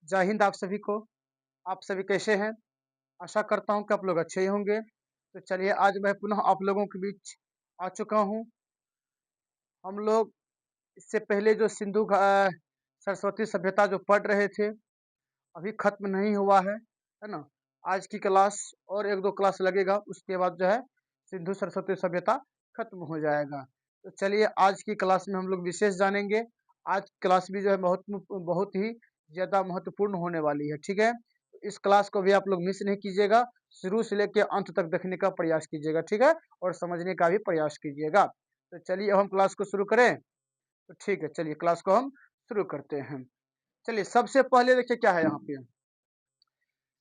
जय हिंद आप सभी को। आप सभी कैसे हैं? आशा करता हूँ कि आप लोग अच्छे ही होंगे। तो चलिए आज मैं पुनः आप लोगों के बीच आ चुका हूँ। हम लोग इससे पहले जो सरस्वती सभ्यता जो पढ़ रहे थे, अभी खत्म नहीं हुआ है ना? आज की क्लास और 1-2 क्लास लगेगा, उसके बाद जो है सिंधु सरस्वती सभ्यता खत्म हो जाएगा। तो चलिए आज की क्लास में हम लोग विशेष जानेंगे। आज की क्लास भी जो है बहुत ही ज़्यादा महत्वपूर्ण होने वाली है, ठीक है? तो इस क्लास को भी आप लोग मिस नहीं कीजिएगा, शुरू से लेके अंत तक देखने का प्रयास कीजिएगा, ठीक है? और समझने का भी प्रयास कीजिएगा। तो चलिए अब हम क्लास को शुरू करें? तो ठीक है, चलिए क्लास को हम शुरू करते हैं। चलिए सबसे पहले देखिए क्या है यहाँ पे।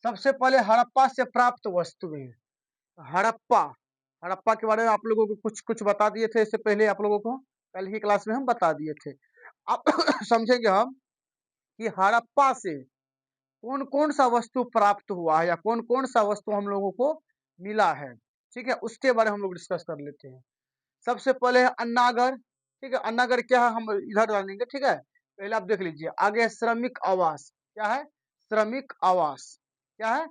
सबसे पहले हड़प्पा से प्राप्त वस्तुएं। हड़प्पा हड़प्पा के बारे में आप लोगों को कुछ कुछ बता दिए थे, इससे पहले आप लोगों को कल की क्लास में हम बता दिए थे। अब समझेंगे हम कि हड़प्पा से कौन कौन सा वस्तु प्राप्त हुआ है या कौन कौन सा वस्तु हम लोगों को मिला है, ठीक है? उसके बारे में हम लोग डिस्कस कर लेते हैं। सबसे पहले है अन्नागर, ठीक है? अन्नागर क्या है हम इधर जानेंगे, ठीक है? पहले आप देख लीजिए। आगे है श्रमिक आवास। क्या है? श्रमिक आवास। क्या है?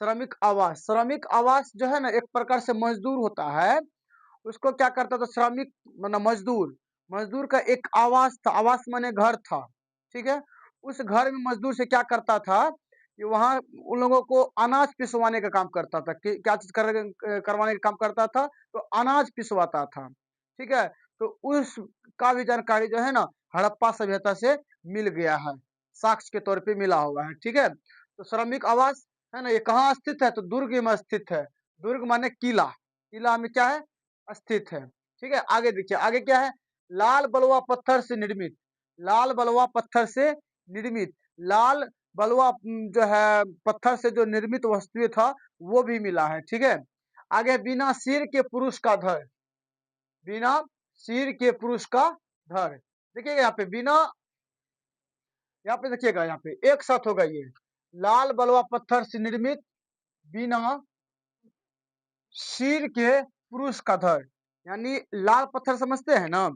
श्रमिक आवास। श्रमिक आवास जो है ना एक प्रकार से मजदूर होता है, उसको क्या करता था श्रमिक मतलब मजदूर। मजदूर का एक आवास था, आवास माने घर था, ठीक है? उस घर में मजदूर से क्या करता था कि वहाँ उन लोगों को अनाज पिसवाने का काम करता था। क्या चीज करवाने का काम करता था? तो अनाज पिसवाता था, ठीक है? तो उसका भी जानकारी जो है ना हड़प्पा सभ्यता से मिल गया है, साक्ष्य के तौर पे मिला हुआ है, ठीक है? तो श्रमिक आवास है ना, ये कहाँ स्थित है? तो दुर्ग में स्थित है। दुर्ग माने किला, किला में क्या है? स्थित है, ठीक है? आगे देखिए, आगे क्या है? लाल बलुआ पत्थर से निर्मित। लाल बलुआ पत्थर से निर्मित। लाल बलुआ जो है पत्थर से जो निर्मित वस्तुएं था वो भी मिला है, ठीक है? आगे बिना सिर के पुरुष का धड़। बिना सिर के पुरुष का धड़। देखिएगा यहाँ पे बिना, यहाँ पे देखिएगा, यहाँ पे एक साथ होगा ये। लाल बलुआ पत्थर से निर्मित बिना सिर के पुरुष का धड़, यानी लाल पत्थर समझते हैं ना?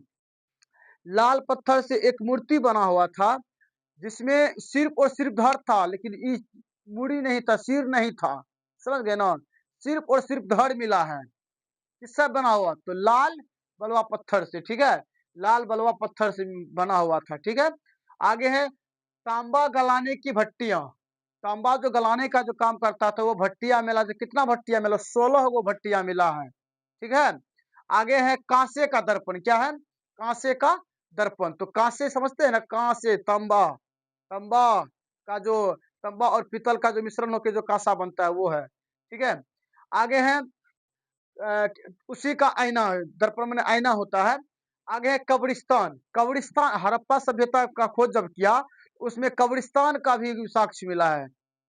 लाल पत्थर से एक मूर्ति बना हुआ था जिसमें सिर्फ और सिर्फ धड़ था, लेकिन मुड़ी नहीं था, सिर नहीं था। समझ गए ना? सिर्फ और सिर्फ धड़ मिला है। किससे बना हुआ? तो लाल बलुआ पत्थर से, ठीक है? लाल बलुआ पत्थर से बना हुआ था, ठीक है? आगे है तांबा गलाने की भट्टियां। तांबा जो गलाने का जो काम करता था वो भट्टियां मिला। जो कितना भट्टियां मिला? 16 गो भट्टियां मिला है, ठीक है? आगे है कांसे का दर्पण। क्या है? कांसे का दर्पण। तो कांसे समझते हैं ना? कांसे, तांबा, तांबा का जो तांबा और पीतल का जो मिश्रण होकर जो कांसा बनता है वो है, ठीक है? आगे है उसी का आईना, दर्पण में आईना होता है। आगे है कब्रिस्तान। कब्रिस्तान हड़प्पा सभ्यता का खोज जब किया उसमें कब्रिस्तान का भी साक्ष्य मिला है,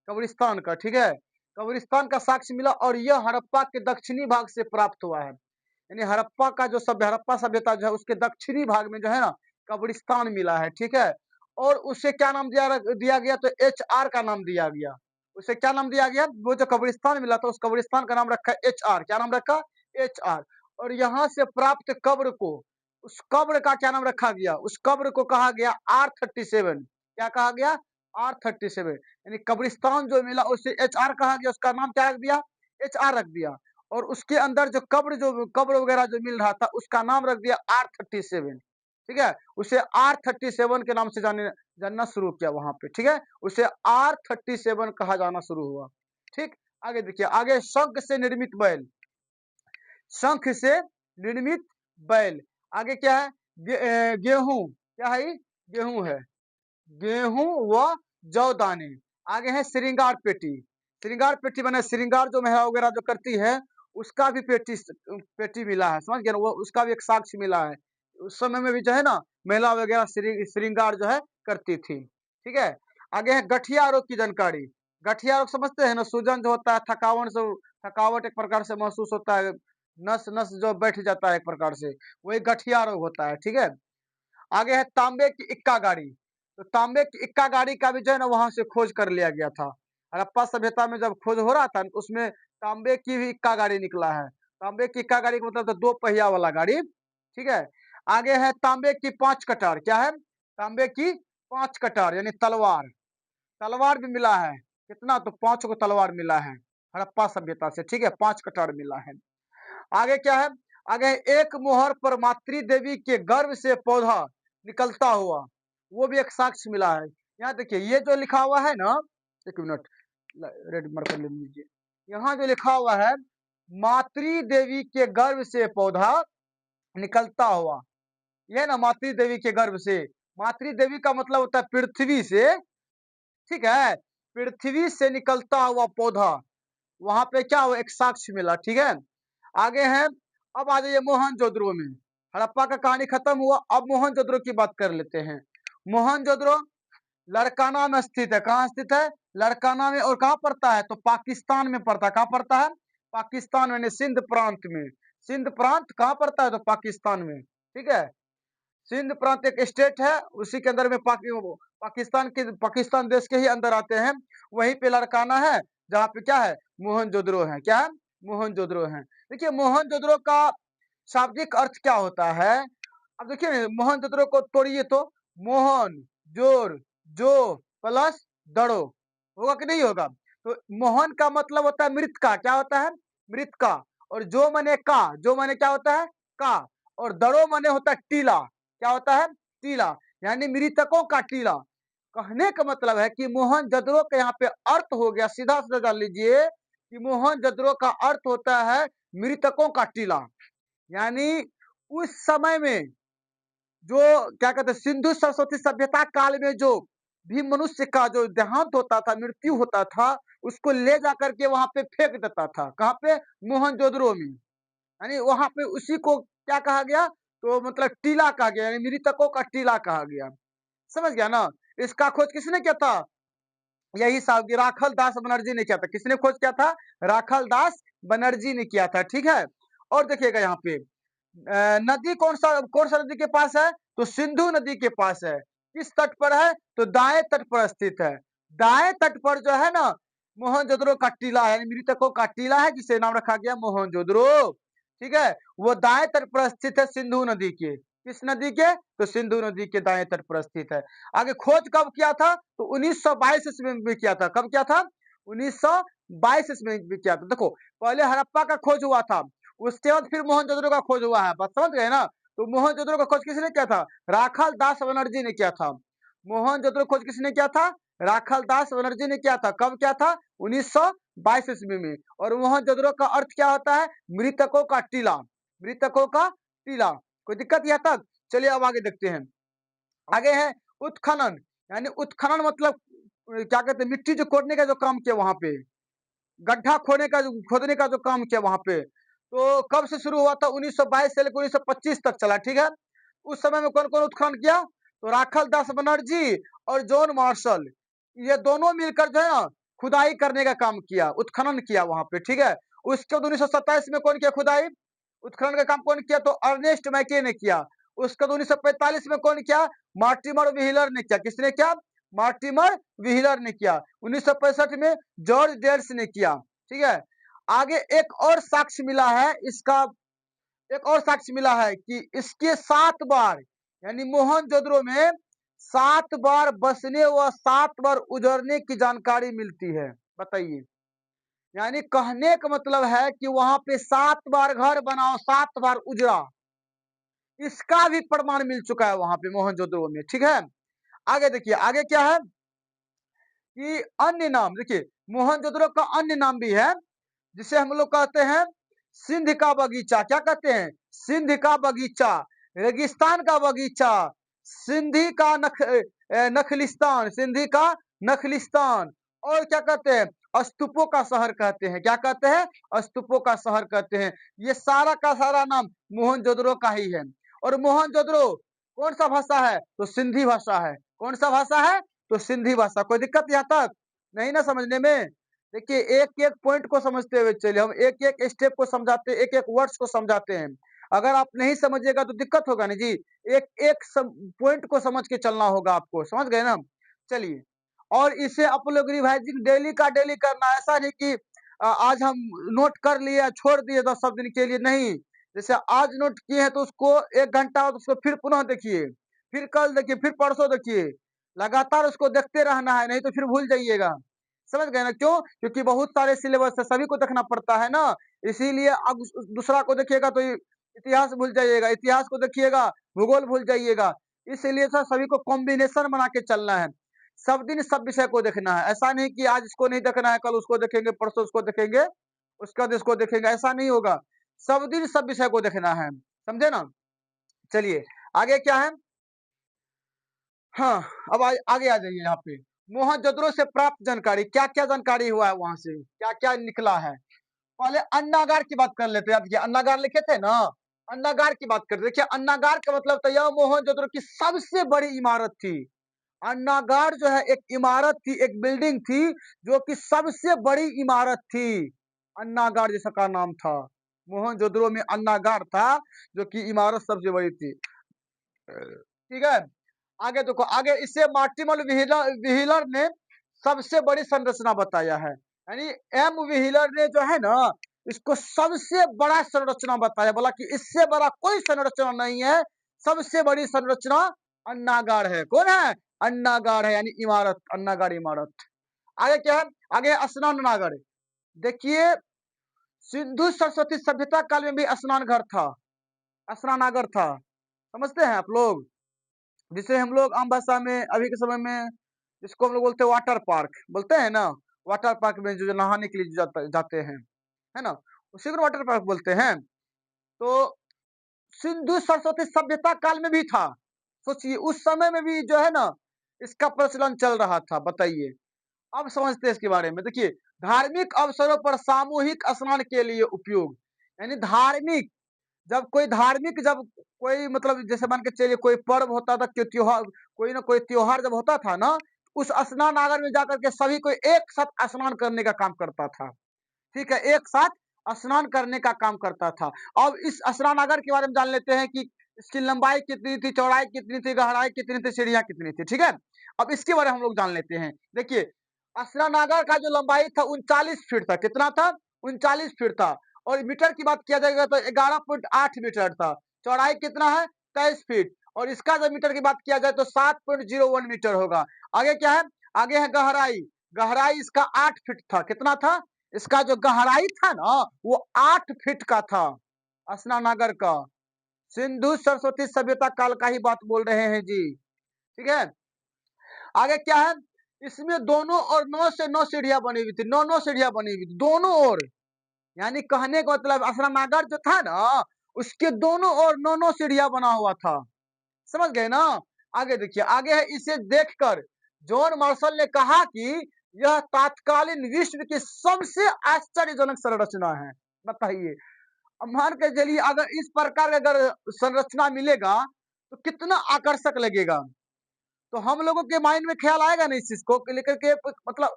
कब्रिस्तान का, ठीक है? कब्रिस्तान का साक्ष्य मिला और यह हड़प्पा के दक्षिणी भाग से प्राप्त हुआ है। यानी हड़प्पा का जो सभ्य हड़प्पा सभ्यता जो है उसके दक्षिणी भाग में जो है ना कब्रिस्तान मिला है, ठीक है? और उसे क्या नाम दिया गया? तो HR का नाम दिया गया। उसे क्या नाम दिया गया? वो जो कब्रिस्तान मिला था उस कब्रिस्तान का नाम रखा HR। क्या नाम रखा? HR। और यहाँ से प्राप्त कब्र को, उस कब्र का क्या नाम रखा गया? उस कब्र को कहा गया R37। क्या कहा गया? R37। यानी कब्रिस्तान जो मिला उसे HR कहा गया, उसका नाम क्या रख दिया? HR रख दिया। और उसके अंदर जो कब्र वगैरह जो मिल रहा था उसका नाम रख दिया R37, ठीक है? उसे R37 के नाम से जानना शुरू किया वहां पे, ठीक है? उसे R37 कहा जाना शुरू हुआ, ठीक? आगे देखिए, आगे शंख से निर्मित बैल। शंख से निर्मित बैल। आगे क्या है? गेहूं। क्या है? गेहूं है। गेहूं व जौ दाने। आगे है श्रृंगार पेटी। श्रृंगार पेटी बने श्रृंगार जो महिला वगैरह जो करती है उसका भी पेटी मिला है, समझ गए ना? वो उसका भी एक साक्ष्य मिला है। उस समय में भी जो है ना महिला वगैरह श्रृंगार जो है करती थी, ठीक है? आगे है गठिया रोग की जानकारी। गठिया रोग समझते हैं ना? सूजन जो होता है, थकावट एक प्रकार से महसूस होता है, नस नस जो बैठ जाता है एक प्रकार से, वही गठिया रोग होता है, ठीक है? आगे है तांबे की इक्का गाड़ी। तो तांबे की इक्का गाड़ी का भी जो है ना वहां से खोज कर लिया गया था। हड़प्पा सभ्यता में जब खोज हो रहा था उसमें तांबे की भी इक्का गाड़ी निकला है। तांबे की इक्का गाड़ी का मतलब तो 2 पहिया वाला गाड़ी, ठीक है? आगे है तांबे की 5 कटार। क्या है? तांबे की 5 कटार यानी तलवार। तलवार भी मिला है। कितना? तो 5 को तलवार मिला है हड़प्पा सभ्यता से, ठीक है, 5 कटार मिला है। आगे क्या है? आगे एक मोहर पर मातृ देवी के गर्भ से पौधा निकलता हुआ, वो भी एक साक्ष्य मिला है। यहाँ देखिए ये जो लिखा हुआ है ना, एक मिनट रेड मार्कर ले लीजिए। यहाँ जो लिखा हुआ है मातृ देवी के गर्भ से पौधा निकलता हुआ, ये ना मातृ देवी के गर्भ से, मातृ देवी का मतलब होता है पृथ्वी से, ठीक है, पृथ्वी से निकलता हुआ पौधा, वहां पे क्या हुआ? एक साक्ष्य मिला, ठीक है। आगे है, अब आ जाइए मोहनजोदड़ो में। हड़प्पा का कहानी खत्म हुआ, अब मोहनजोदड़ो की बात कर लेते हैं। मोहनजोदड़ो लड़काना में स्थित है। कहाँ स्थित है? लड़काना में। और कहाँ पड़ता है? तो पाकिस्तान में पड़ता है। कहाँ पड़ता है? पाकिस्तान में, सिंध प्रांत में। सिंध प्रांत कहाँ पड़ता है? तो पाकिस्तान में, ठीक है। सिंध प्रांत एक स्टेट है, उसी के अंदर में पाकिस्तान देश के ही अंदर आते हैं। वहीं पे लड़काना है, जहाँ पे क्या है? मोहनजोदड़ो है। क्या है? मोहनजोदड़ो है। देखिए मोहनजोदड़ो का शाब्दिक अर्थ क्या होता है? अब देखिए मोहनजोदड़ो को तोड़िए तो मोहन जोर जो प्लस दड़ो, होगा कि नहीं होगा? तो मोहन का मतलब होता है मृत का, क्या होता है? मृत का। और जो मने का, जो मने क्या होता है? का। और दड़ो मने होता है टीला, क्या होता है? टीला, यानी मृतकों का टीला। कहने का मतलब है कि मोहनजोदड़ो का यहाँ पे अर्थ हो गया, सीधा सीधा जान लीजिए कि मोहनजोदड़ो का अर्थ होता है मृतकों का टीला। यानी उस समय में जो क्या कहते हैं, सिंधु सरस्वती सभ्यता काल में जो भी मनुष्य का जो देहांत होता था, मृत्यु होता था, उसको ले जाकर के वहां पे फेंक देता था। कहाँ पे? मोहनजोदड़ो में। यानी वहां पे उसी को क्या कहा गया? तो मतलब टीला कहा गया, यानी मृतकों का टीला कहा गया। समझ गया ना? इसका खोज किसने किया था? यही साहब राखल दास बनर्जी ने किया था। किसने खोज किया था? राखल दास बनर्जी ने किया था, ठीक है। और देखिएगा यहाँ पे नदी कौन सा नदी के पास है? तो सिंधु नदी के पास है। किस तट पर है? तो दाएं तट पर स्थित है। दाएं तट पर जो है ना मोहनजोदड़ो का टीला है, मृतकों का टीला है, जिसे नाम रखा गया मोहनजोदड़ो, ठीक है। वो दाएं तट पर स्थित है सिंधु नदी के। किस नदी के? तो सिंधु नदी के दाएं तट पर स्थित है। आगे खोज कब किया था? तो 1922 ईस्वी में किया था। कब किया था? 1922 ईस्वी में किया था। देखो पहले हड़प्पा का खोज हुआ था, उसके बाद फिर मोहनजोदड़ो का खोज हुआ है, बात समझ गए ना? तो मोहनजोदड़ो का खोज किसने किया था? राखल दास बनर्जी ने किया था। मोहनजोदड़ो खोज किसने किया था? राखल दास बनर्जी ने किया था। कब किया था? 1922 ईस्वी में। और मोहनजोदड़ो का अर्थ क्या होता है? मृतकों का टीला, मृतकों का टीला। कोई दिक्कत यहाँ तक? चलिए अब आगे देखते हैं। आगे है उत्खनन, यानी उत्खनन मतलब क्या कहते हैं, मिट्टी जो खोदने का जो काम किया वहां पे, गड्ढा खोदने का जो काम किया वहां पे। तो कब से शुरू हुआ था? 1922 से लेकर 1925 तक चला, ठीक है। उस समय में कौन कौन उत्खनन किया? तो राखल दास बनर्जी और जॉन मार्शल, ये दोनों मिलकर जो है ना खुदाई करने का काम किया, उत्खनन किया वहां पे, ठीक है। उसके बाद 1927 में कौन किया खुदाई? उत्खनन का काम कौन किया? तो अर्नेस्ट मैके ने किया। उसके बाद 1945 में कौन किया? मार्टिमर व्हीलर ने किया। किसने किया? मार्टिमर व्हीलर ने किया। 1965 में जॉर्ज डेल्स ने किया, ठीक है। आगे एक और साक्ष्य मिला है इसका, एक और साक्ष्य मिला है कि इसके 7 बार, यानी मोहनजोदड़ो में 7 बार बसने व 7 बार उजड़ने की जानकारी मिलती है। बताइए, यानी कहने का मतलब है कि वहां पे 7 बार घर बनाओ, 7 बार उजड़ा, इसका भी प्रमाण मिल चुका है वहां पे मोहनजोदड़ो में, ठीक है। आगे देखिए, आगे क्या है कि अन्य नाम देखिए, मोहनजोदड़ो का अन्य नाम भी है, जिसे हम लोग कहते हैं सिंध का बगीचा। क्या कहते हैं? सिंध का बगीचा, रेगिस्तान का बगीचा, सिंधी का नखलिस्तान, सिंधी का नखलिस्तान। और क्या कहते हैं? स्तूपों का शहर कहते हैं। क्या कहते हैं? स्तूपों का शहर कहते हैं। ये सारा का सारा नाम मोहनजोदड़ो का ही है। और मोहनजोदड़ो कौन सा भाषा है? तो सिंधी भाषा है। कौन सा भाषा है? तो सिंधी भाषा। कोई दिक्कत यहाँ तक नहीं ना समझने में? देखिए एक एक पॉइंट को समझते हुए चलिए, हम एक एक स्टेप को समझाते, एक एक वर्ड्स को समझाते हैं। अगर आप नहीं समझिएगा तो दिक्कत होगा ना जी। एक एक पॉइंट को समझ के चलना होगा आपको, समझ गए ना? चलिए, और इसे आप लोग रिवाइजिंग डेली का डेली करना, ऐसा नहीं कि आज हम नोट कर लिए छोड़ दिए 10 दिन के लिए, नहीं। जैसे आज नोट किए हैं तो उसको 1 घंटा उसको फिर पुनः देखिए, फिर कल देखिए, फिर परसों देखिए, लगातार उसको देखते रहना है, नहीं तो फिर भूल जाइएगा। समझ गए ना क्यों? क्योंकि बहुत सारे सिलेबस है, सभी को देखना पड़ता है ना, इसीलिए अब दूसरा को देखिएगा तो इतिहास भूल जाइएगा, इतिहास को देखिएगा भूगोल भूल जाइएगा। इसीलिए सर सभी को कॉम्बिनेशन बना के चलना है। सब दिन सब विषय को देखना है। ऐसा नहीं कि आज इसको नहीं देखना है, कल उसको देखेंगे, परसों उसको देखेंगे, उसके बाद इसको देखेंगे, ऐसा नहीं होगा। सब दिन सब विषय को देखना है। समझे ना? चलिए आगे क्या है? हाँ, अब आगे आ जाइए यहाँ पे। मोहनजोदड़ो से प्राप्त जानकारी, क्या-क्या जानकारी हुआ है वहाँ से? क्या-क्या निकला है? पहले अन्नागार की बात कर लेते हैं। अब ये अन्नागार लिखे थे ना, अन्नागार की बात करते हैं। देखिए अन्नागार का मतलब था यह मोहनजोदड़ो की सबसे बड़ी इमारत थी। अन्नागार जो है एक इमारत थी, एक बिल्डिंग थी जो कि सबसे बड़ी इमारत थी। अन्नागार जिसका का नाम था। मोहनजोदड़ो में अन्नागार था जो कि इमारत सबसे बड़ी थी। ठीक है? आगे देखो, आगे इससे मार्टिमल व्हीलर ने सबसे बड़ी संरचना बताया है। यानी एम व्हीलर ने जो है ना, इसको सबसे बड़ा संरचना बताया, बोला कि इससे बड़ा कोई संरचना नहीं है, सबसे बड़ी संरचना अन्नागार है। कौन है? अन्नागार है, यानी इमारत, अन्नागार इमारत। आगे क्या है? आगे स्नानागार। देखिए सिंधु सरस्वती सभ्यता काल में भी स्नान घर था, स्नानागार था। समझते हैं आप लोग? जिसे हम लोग आम भाषा में अभी के समय में जिसको हम लोग बोलते हैं वाटर पार्क, बोलते हैं ना, वाटर पार्क में जो नहाने के लिए जाते हैं, है ना, उसी को वाटर पार्क बोलते हैं। तो सिंधु सरस्वती सभ्यता काल में भी था। सोचिए उस समय में भी जो है ना इसका प्रचलन चल रहा था। बताइए, अब समझते हैं इसके बारे में। देखिए धार्मिक अवसरों पर सामूहिक स्नान के लिए उपयोग, यानी धार्मिक, जब कोई मतलब जैसे मान के चलिए कोई पर्व होता था, त्योहार, कोई ना कोई त्योहार जब होता था ना, उस स्नानागार में जाकर के सभी को एक साथ स्नान करने का काम करता था। ठीक है, एक साथ स्नान करने का काम करता था। अब इस स्नानागार के बारे में जान लेते हैं कि इसकी लंबाई कितनी थी, चौड़ाई कितनी थी, गहराई कितनी थी, सीढ़ियां कितनी थी। ठीक है, अब इसके बारे में हम लोग जान लेते हैं। देखिए स्नानागार का जो लंबाई था 39 फीट था। कितना था? 39 फीट था। और मीटर की बात किया जाएगा तो 11.8 मीटर था। चौड़ाई कितना है? 23 फीट। और इसका जब मीटर की बात किया जाए तो 7.01 मीटर होगा। आगे क्या है? आगे है गहराई। गहराई इसका 8 फीट था। कितना था? इसका जो गहराई था ना वो 8 फीट का था। स्नानागार का सिंधु सरस्वती सभ्यता काल का ही बात बोल रहे हैं जी। ठीक है, आगे क्या है? इसमें दोनों और 9 से 9 सीढ़ियां बनी हुई थी। 9 सीढ़ियां बनी हुई थी दोनों ओर। यानी कहने का मतलब स्नानागार जो था ना उसके दोनों ओर 9 सीढ़ियां बना हुआ था। समझ गए ना? आगे देखिए, आगे है इसे देखकर जॉन मार्शल ने कहा कि यह तात्कालीन विश्व की सबसे आश्चर्यजनक संरचना है। बताइए, अब मान के चलिए अगर इस प्रकार का अगर संरचना मिलेगा तो कितना आकर्षक लगेगा। तो हम लोगों के माइंड में ख्याल आएगा ना इस चीज को लेकर के, मतलब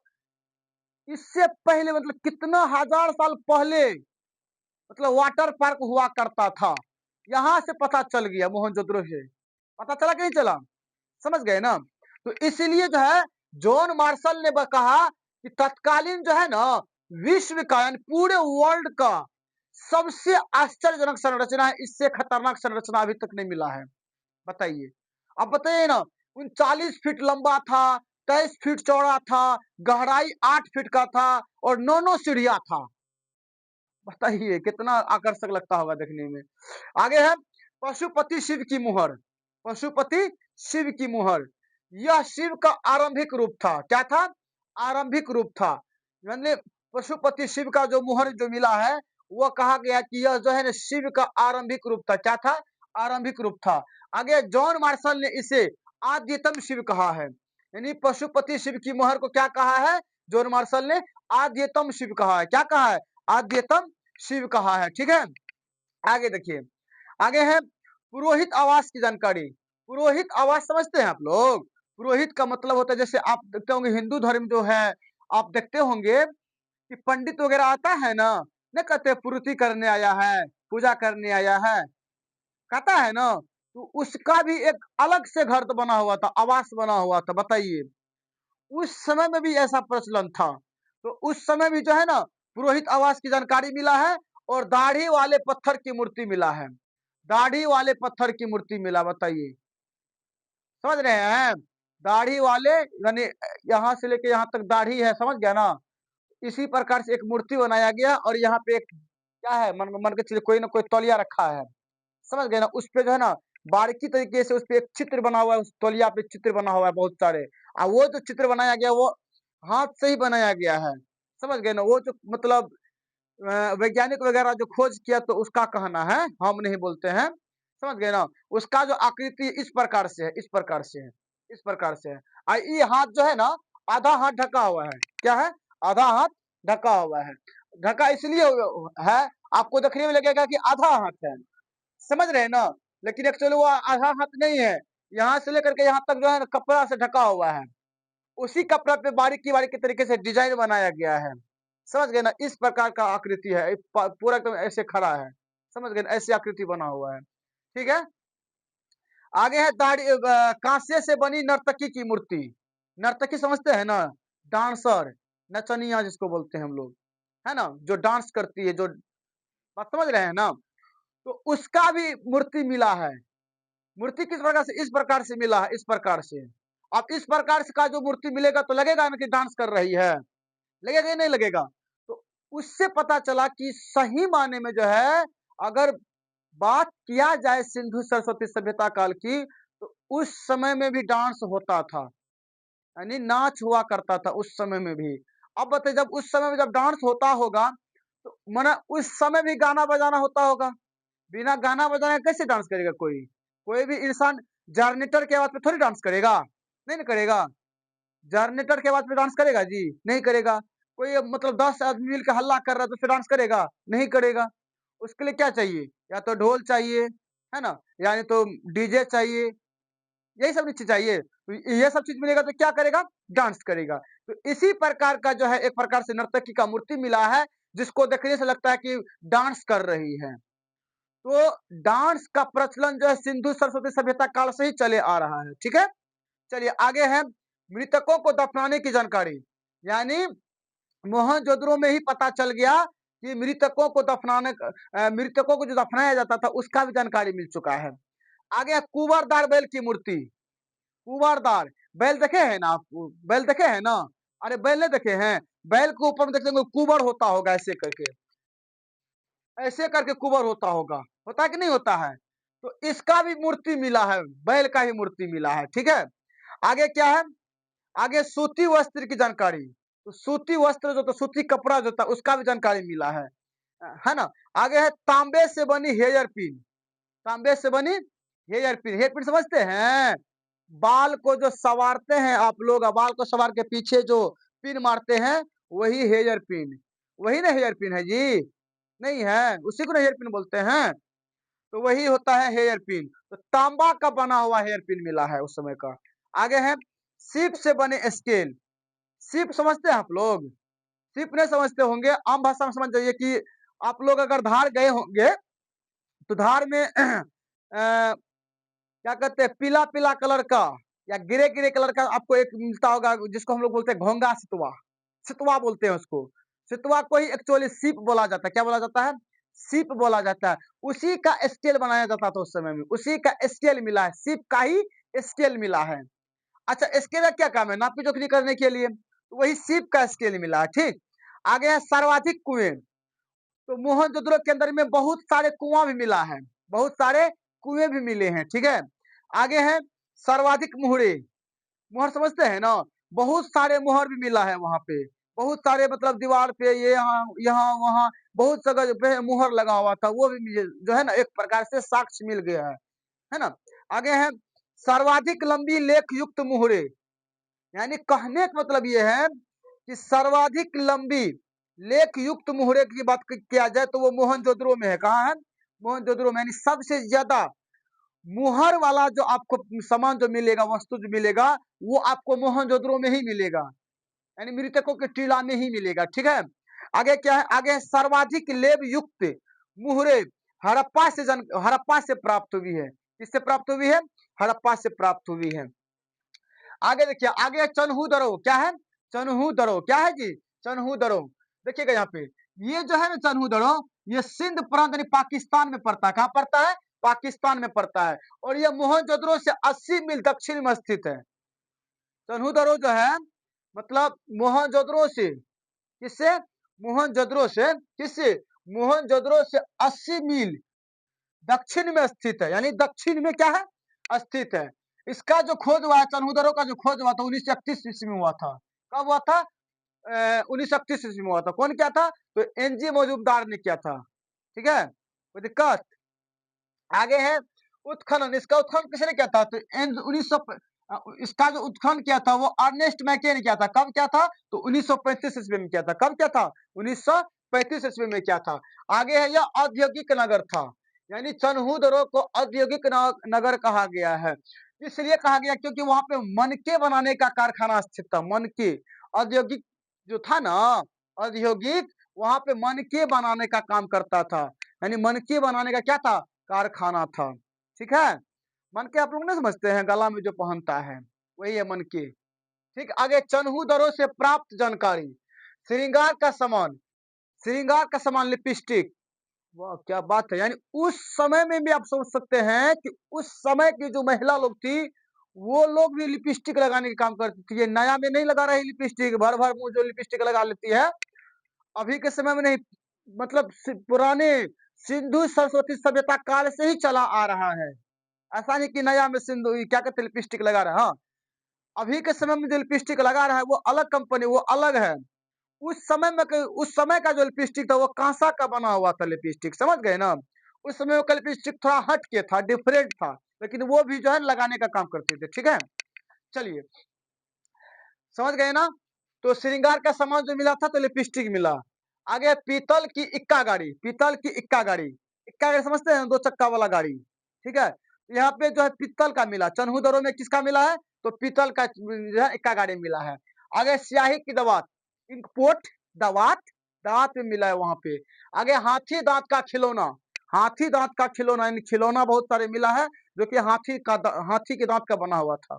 इससे पहले, मतलब कितना हजार साल पहले मतलब वाटर पार्क हुआ करता था। यहाँ से पता चल गया, मोहनजोदड़ो से पता चला कि नहीं चला? समझ गए ना? तो इसीलिए जो है जॉन मार्शल ने कहा कि तत्कालीन जो है ना विश्व का यानी पूरे वर्ल्ड का सबसे आश्चर्यजनक संरचना है, इससे खतरनाक संरचना अभी तक नहीं मिला है। बताइए, अब बताइए ना, 39 फीट लंबा था, 23 फीट चौड़ा था, गहराई 8 फीट का था और 9 सीढ़ियां था। बताइए कितना आकर्षक लगता होगा देखने में। आगे है पशुपति शिव की मुहर। पशुपति शिव की मुहर, यह शिव का आरंभिक रूप था। क्या था? आरंभिक रूप था। यानी पशुपति शिव का जो मुहर जो मिला है वह कहा गया कि यह जो है ना शिव का आरंभिक रूप था। क्या था? आरंभिक रूप था। आगे जॉन मार्शल ने इसे आद्यतम शिव कहा है। यानी पशुपति शिव की मुहर को क्या कहा है? जॉन मार्शल ने आद्यतम शिव कहा है। क्या कहा है? आद्यतम शिव कहा है। ठीक है, आगे देखिए, आगे है पुरोहित आवास की जानकारी। पुरोहित आवास समझते हैं आप लोग? पुरोहित का मतलब होता है, जैसे आप देखते होंगे हिंदू धर्म जो है, आप देखते होंगे कि पंडित वगैरह आता है ना, नहीं कहते पूर्ति करने आया है, पूजा करने आया है, कहता है ना, तो उसका भी एक अलग से घर तो बना हुआ था, आवास बना हुआ था। बताइए, उस समय में भी ऐसा प्रचलन था। तो उस समय भी जो है ना पुरोहित आवास की जानकारी मिला है। और दाढ़ी वाले पत्थर की मूर्ति मिला है। दाढ़ी वाले पत्थर की मूर्ति मिला। बताइए, समझ रहे हैं? दाढ़ी वाले यानी यहाँ से लेके यहाँ तक दाढ़ी है, समझ गया ना? इसी प्रकार से एक मूर्ति बनाया गया और यहाँ पे एक क्या है मन के चलिए कोई ना कोई तौलिया रखा है, समझ गए ना? उस पे जो है ना बारीकी तरीके से उस पे एक चित्र बना हुआ है, उस तौलिया पे चित्र बना हुआ है बहुत सारे। वो जो चित्र बनाया गया वो हाथ से ही बनाया गया है, समझ गए ना? वो जो मतलब वैज्ञानिक वगैरह जो खोज किया तो उसका कहना है, हम नहीं बोलते हैं, समझ गए ना? उसका जो आकृति इस प्रकार से है, इस प्रकार से है, इस प्रकार से है। ये हाथ जो है ना आधा हाथ ढका हुआ है, क्या है? आधा हाथ ढका हुआ है। ढका इसलिए है, आपको देखने में लगेगा कि आधा हाथ है, समझ रहे हैं ना? लेकिन एक्चुअली वो आधा हाथ नहीं है, यहाँ से लेकर के यहाँ तक जो है ना कपड़ा से ढका हुआ है। उसी कपड़ा पे बारीकी-बारीकी तरीके से डिज़ाइन बनाया गया है। समझ गए ना? इस प्रकार का आकृति है। पूरा एकदम ऐसे खड़ा है। समझ गए ना? ऐसी आकृति बना हुआ है। ठीक है? आगे है काँसे से बनी नर्तकी की मूर्ति। नर्तकी समझते हैं ना? डांसर, नचनिया जिसको बोलते हैं हम लोग। है ना? जो डांस करती है, जो बात समझ रहे हैं ना? तो उसका भी मूर्ति मिला है। मूर्ति किस प्रकार से? इस प्रकार से मिला है, इस प्रकार से। अब इस प्रकार से का जो मूर्ति मिलेगा तो लगेगा ना कि डांस कर रही है। लगेगा या नहीं लगेगा? तो उससे पता चला कि सही मायने में जो है, अगर बात किया जाए सिंधु सरस्वती सभ्यता काल की, तो उस समय में भी डांस होता था, यानी नाच हुआ करता था उस समय में भी। अब बताइए जब उस समय में जब डांस होता होगा, तो माने उस समय भी गाना बजाना होता होगा। बिना गाना बजाए कैसे डांस करेगा कोई? कोई भी इंसान जनरेटर की आवाज पे थोड़ी डांस करेगा, नहीं ना करेगा। जनरेटर की आवाज पे डांस करेगा जी? नहीं करेगा। कोई मतलब 10 आदमी मिल के हल्ला कर रहा है तो उसपे डांस करेगा? नहीं करेगा। उसके लिए क्या चाहिए? या तो ढोल चाहिए, है ना? यानी तो डीजे चाहिए, यही सब चीज़ चाहिए। तो ये सब चीज़ मिलेगा तो क्या करेगा? डांस करेगा। तो इसी प्रकार का जो है एक प्रकार से नर्तकी का मूर्ति मिला है, जिसको देखने से लगता है कि डांस कर रही है। तो डांस का प्रचलन जो है सिंधु सरस्वती सभ्यता काल से ही चले आ रहा है, ठीक है? चलिए आगे है मृतकों को दफनाने की जानकारी, यानी मोहनजोदड़ो में ही पता चल गया कि मृतकों को जो दफनाया जाता था उसका भी जानकारी मिल चुका है। आगे है कुंवरदार बैल की मूर्ति। कुंवरदार बैल देखे हैं ना आप? बैल देखे हैं ना? अरे बैल नहीं देखे हैं? बैल के ऊपर में देख लेंगे कुंवर होता होगा ऐसे करके कुंवर होता है कि नहीं होता है? तो इसका भी मूर्ति मिला है, बैल का ही मूर्ति मिला है, ठीक है? आगे क्या है? आगे सूती वस्त्र की जानकारी। तो सूती वस्त्र जो तो सूती कपड़ा जो था उसका भी जानकारी मिला है ना? आगे है तांबे से बनी हेयर पिन। तांबे से बनी हेयर पिन समझते हैं? बाल को जो संवारते हैं आप लोग, बाल को संवार के पीछे जो पिन मारते हैं, वही हेयर पिन। वही ना हेयर पिन है जी? नहीं है, उसी को ना हेयर पिन बोलते हैं। तो वही होता है हेयर पिन। तो तांबा का बना हुआ हेयर पिन मिला है उस समय का। आगे है सीप से बने स्केल। सीप समझते हैं आप लोग? सीप नहीं समझते होंगे, आम भाषा में समझ जाइए कि आप लोग अगर धार गए होंगे, तो धार में क्या कहते हैं पीला-पीला कलर का या ग्रे-ग्रे कलर का आपको एक मिलता होगा जिसको हम लोग बोलते हैं घोंगा सितुआ। सितुआ बोलते हैं उसको। सितुआ को ही एक्चुअली सीप बोला जाता है। क्या बोला जाता है? सीप बोला जाता है। उसी का स्केल बनाया जाता था उस समय में। उसी का स्केल मिला है। सीप का ही स्केल मिला है। अच्छा स्केल का क्या काम है? नापी-जोखी करने के लिए। तो वही सीप का स्केल मिला है, ठीक? आगे है सर्वाधिक कुएँ। तो मोहनजोदड़ो के अंदर में बहुत सारे कुआँ भी मिला है। बहुत सारे कुएँ भी मिले हैं, ठीक है? आगे है सर्वाधिक मुहरे। मुहर समझते हैं ना? बहुत सारे मुहर भी मिला है वहाँ पे। बहुत सारे मतलब दीवार पे ये यहाँ-वहाँ बहुत जगह पे मुहर लगा हुआ था। वो भी मिले जो है ना एक प्रकार से साक्ष्य मिल गया है ना? आगे है सर्वाधिक लंबी लेख युक्त मुहरे। यानी कहने का मतलब ये है कि सर्वाधिक लंबी लेख युक्त मुहरे की बात किया जाए तो वो मोहनजोदड़ो में है। कहाँ है? मोहनजोदड़ो में यानी सबसे ज्यादा मुहर वाला जो आपको सामान जो मिलेगा, वस्तु जो मिलेगा, वो आपको मोहनजोदड़ो में ही मिलेगा। यानी मृतकों के टीला में ही मिलेगा, ठीक है? आगे क्या है? आगे है सर्वाधिक लेब युक्त मुहरे हड़प्पा से प्राप्त हुई है। किससे प्राप्त हुई है? हड़प्पा से प्राप्त हुई है। आगे देखिए, आगे चनहू दरो क्या है? चनहू दरो क्या है जी? चनहू दरो देखिएगा यहाँ पे, ये जो है ना चनहू दरो, ये सिंध प्रांत यानी पाकिस्तान में पड़ता है। कहाँ पड़ता है? पाकिस्तान में पड़ता है। और ये मोहनजोदड़ो से 80 मील दक्षिण में स्थित है। चन्हूदरो जो है मतलब मोहनजोदड़ो से, किससे? मोहनजोदड़ो से, किससे? मोहनजोदड़ो से 80 मील दक्षिण में स्थित है, यानी दक्षिण में क्या है? स्थित है। इसका जो खोज हुआ है, चन्हूदरो का जो खोज हुआ था 1931 ईस्वी में हुआ था। कब हुआ था? 1931 ईस्वी में हुआ था। कौन किया था? तो एनजी मजूमदार ने किया था। ठीक है, कोई दिक्कत? आगे है उत्खनन। इसका उत्खनन किसने किया था? तो उन्नीस सौ, इसका जो उत्खनन किया था वो अर्नेस्ट मैके ने किया था। कब किया था? तो 1935 ईस्वी में किया था। कब किया था? 1935 ईस्वी में किया था। आगे है यह औद्योगिक नगर था, यानी चन्हूदरो को औद्योगिक नगर कहा गया है। इसलिए कहा गया क्योंकि वहां पे मनके बनाने का कारखाना स्थित था। मनके, औद्योगिक जो था ना, औद्योगिक, वहां पे मनके बनाने का काम करता था, यानी मनके बनाने का क्या था? कारखाना था। ठीक है, मनके आप लोग नहीं समझते हैं, गला में जो पहनता है वही है मनके। ठीक, आगे चन्हूदरो से प्राप्त जानकारी। श्रृंगार का सामान, श्रृंगार का सामान लिपस्टिक। वाह क्या बात है, यानी उस समय में भी आप सोच सकते हैं कि उस समय की जो महिला लोग थी वो लोग भी लिपस्टिक लगाने का काम करती थी। ये नया में नहीं लगा रही लिपस्टिक, भर भर मुंह जो लिपस्टिक लगा लेती है, अभी के समय में नहीं, मतलब पुराने सिंधु सरस्वती सभ्यता काल से ही चला आ रहा है। ऐसा नहीं कि नया में सिंधु क्या कहते लिपस्टिक लगा रहा है। हाँ, अभी के समय में जो लिपस्टिक लगा रहा है वो अलग कंपनी, वो अलग है। उस समय का जो लिपस्टिक था वो कांसा का बना हुआ था लिपस्टिक, समझ गए ना? उस समय का लिपस्टिक थोड़ा हट के था, डिफरेंट था, लेकिन वो भी जो है लगाने का काम करते थे। ठीक है, चलिए समझ गए ना? तो श्रृंगार का सामान जो मिला था तो लिपस्टिक मिला। आगे पीतल की इक्का गाड़ी, पीतल की इक्का गाड़ी। इक्का गाड़ी समझते हैं, 2 चक्का वाला गाड़ी। ठीक है, यहाँ पे जो है पीतल का मिला। चन्हूदरो में किसका मिला है? तो पीतल का जो है इक्का गाड़ी मिला है। आगे स्याही की दवात, इंकपोर्ट, दवात, दांत में मिला है वहां पे। आगे हाथी दांत का खिलौना, हाथी दांत का खिलौना, यानी खिलौना बहुत सारे मिला है जो कि हाथी के दांत का बना हुआ था।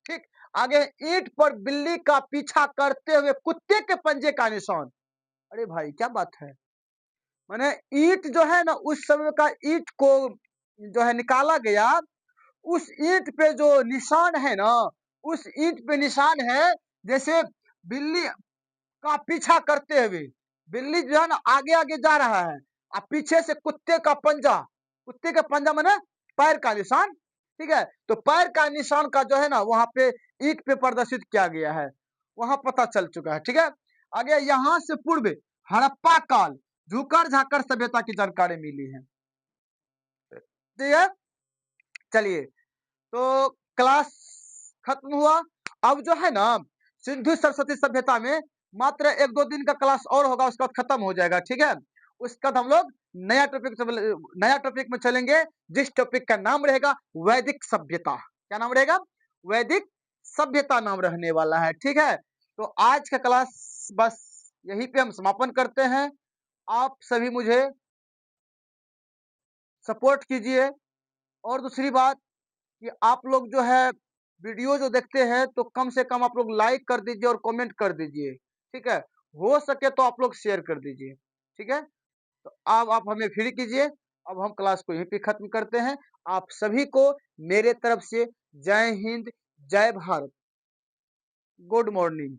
ठीक, आगे ईंट पर बिल्ली का पीछा करते हुए कुत्ते के पंजे का निशान। अरे भाई क्या बात है, माने ईंट जो है ना, उस समय का ईंट को जो है निकाला गया, उस ईंट पे जो निशान है ना, उस ईंट पे निशान है जैसे बिल्ली का पीछा करते हुए, बिल्ली जो है ना आगे आगे जा रहा है और पीछे से कुत्ते का पंजा, कुत्ते का पंजा माने पैर का निशान। ठीक है, तो पैर का निशान का जो है ना वहां पे ईंट पे प्रदर्शित किया गया है, वहां पता चल चुका है। ठीक है, आगे यहाँ से पूर्व हड़प्पा काल, झुकर झाकर सभ्यता की जानकारी मिली है। ठीक है, चलिए तो क्लास खत्म हुआ। अब जो है ना सिंधु सरस्वती सभ्यता में मात्र 1-2 दिन का क्लास और होगा, उसका खत्म हो जाएगा। ठीक है, उसके बाद हम लोग नया टॉपिक में चलेंगे, जिस टॉपिक का नाम रहेगा वैदिक सभ्यता। क्या नाम रहेगा? वैदिक सभ्यता नाम रहने वाला है। ठीक है, तो आज का क्लास बस यहीं पे हम समापन करते हैं। आप सभी मुझे सपोर्ट कीजिए, और दूसरी बात कि आप लोग जो है वीडियो जो देखते हैं तो कम से कम आप लोग लाइक कर दीजिए और कमेंट कर दीजिए। ठीक है, हो सके तो आप लोग शेयर कर दीजिए। ठीक है, तो अब आप हमें फ्री कीजिए। अब हम क्लास को यहीं पे खत्म करते हैं। आप सभी को मेरे तरफ से जय हिंद, जय भारत, गुड मॉर्निंग।